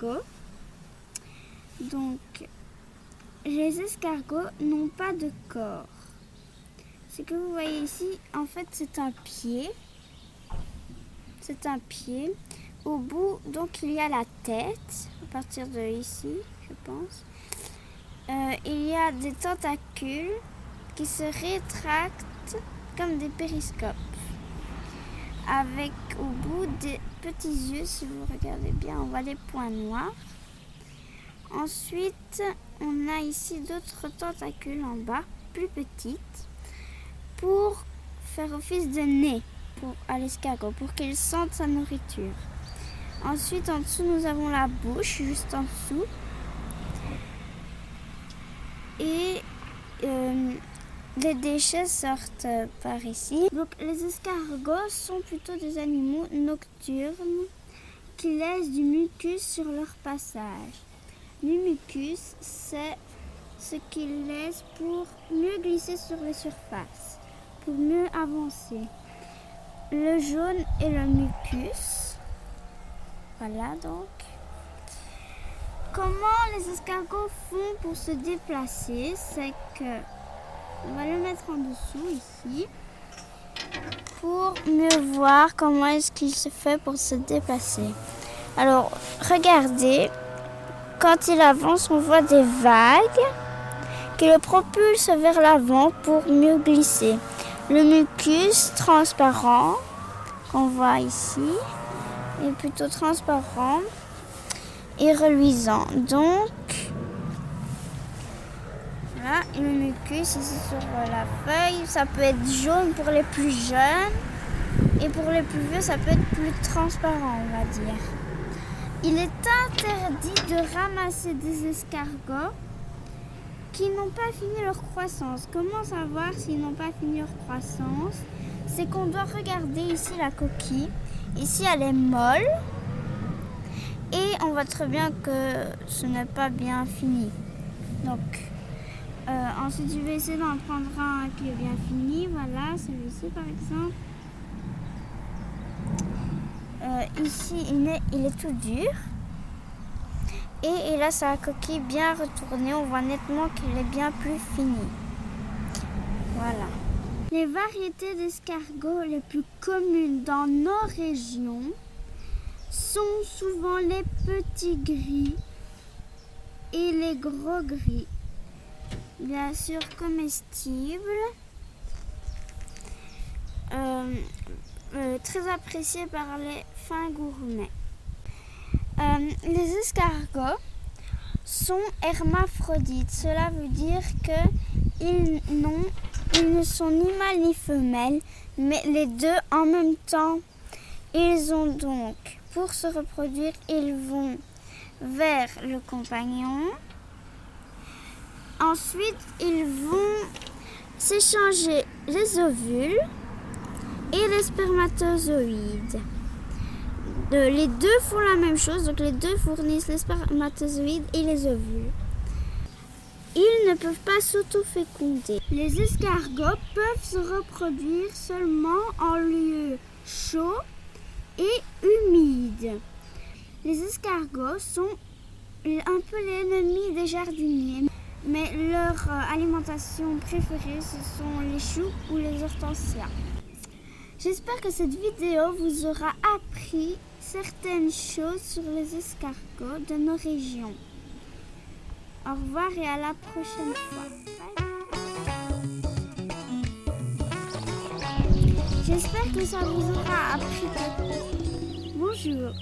escargots. Donc, les escargots n'ont pas de corps. Ce que vous voyez ici, en fait, c'est un pied. C'est un pied. Au bout, donc, il y a la tête, à partir de ici, je pense. Il y a des tentacules qui se rétractent comme des périscopes. Avec au bout des petits yeux, si vous regardez bien, on voit des points noirs. Ensuite, on a ici d'autres tentacules en bas, plus petites, pour faire office de nez à l'escargot, pour qu'il sente sa nourriture. Ensuite, en dessous, nous avons la bouche, juste en dessous. Et les déchets sortent par ici. Donc, les escargots sont plutôt des animaux nocturnes qui laissent du mucus sur leur passage. Le mucus, c'est ce qu'ils laissent pour mieux glisser sur les surfaces, pour mieux avancer. Le jaune est le mucus. Voilà donc. Comment les escargots font pour se déplacer? C'est que on va le mettre en dessous ici pour mieux voir comment est-ce qu'il se fait pour se déplacer. Alors, regardez, quand il avance, on voit des vagues qui le propulsent vers l'avant pour mieux glisser. Le mucus transparent qu'on voit ici est plutôt transparent et reluisant. Donc, voilà, le mucus ici sur la feuille, ça peut être jaune pour les plus jeunes et pour les plus vieux, ça peut être plus transparent, on va dire. Il est interdit de ramasser des escargots qui n'ont pas fini leur croissance. Comment savoir s'ils n'ont pas fini leur croissance? C'est qu'on doit regarder ici la coquille. Ici, elle est molle. Et on voit très bien que ce n'est pas bien fini. Donc, ensuite, je vais essayer d'en prendre un qui est bien fini. Voilà, celui-ci par exemple. Ici, il est tout dur. Et il a sa coquille bien retournée. On voit nettement qu'il est bien plus fini. Voilà. Les variétés d'escargots les plus communes dans nos régions sont souvent les petits gris et les gros gris. Bien sûr comestibles, très appréciés par les fins gourmets. Les escargots sont hermaphrodites. Cela veut dire qu'ils ne sont ni mâles ni femelles, mais les deux en même temps. Ils ont donc, pour se reproduire, ils vont vers le compagnon. Ensuite, ils vont s'échanger les ovules et les spermatozoïdes. Les deux font la même chose, donc les deux fournissent les spermatozoïdes et les ovules. Ils ne peuvent pas s'auto-féconder. Les escargots peuvent se reproduire seulement en lieu chaud et humide. Les escargots sont un peu l'ennemi des jardiniers, mais leur alimentation préférée, ce sont les choux ou les hortensias. J'espère que cette vidéo vous aura appris certaines choses sur les escargots de nos régions. Au revoir et à la prochaine fois. Bye. J'espère que ça vous aura appris. Bonjour.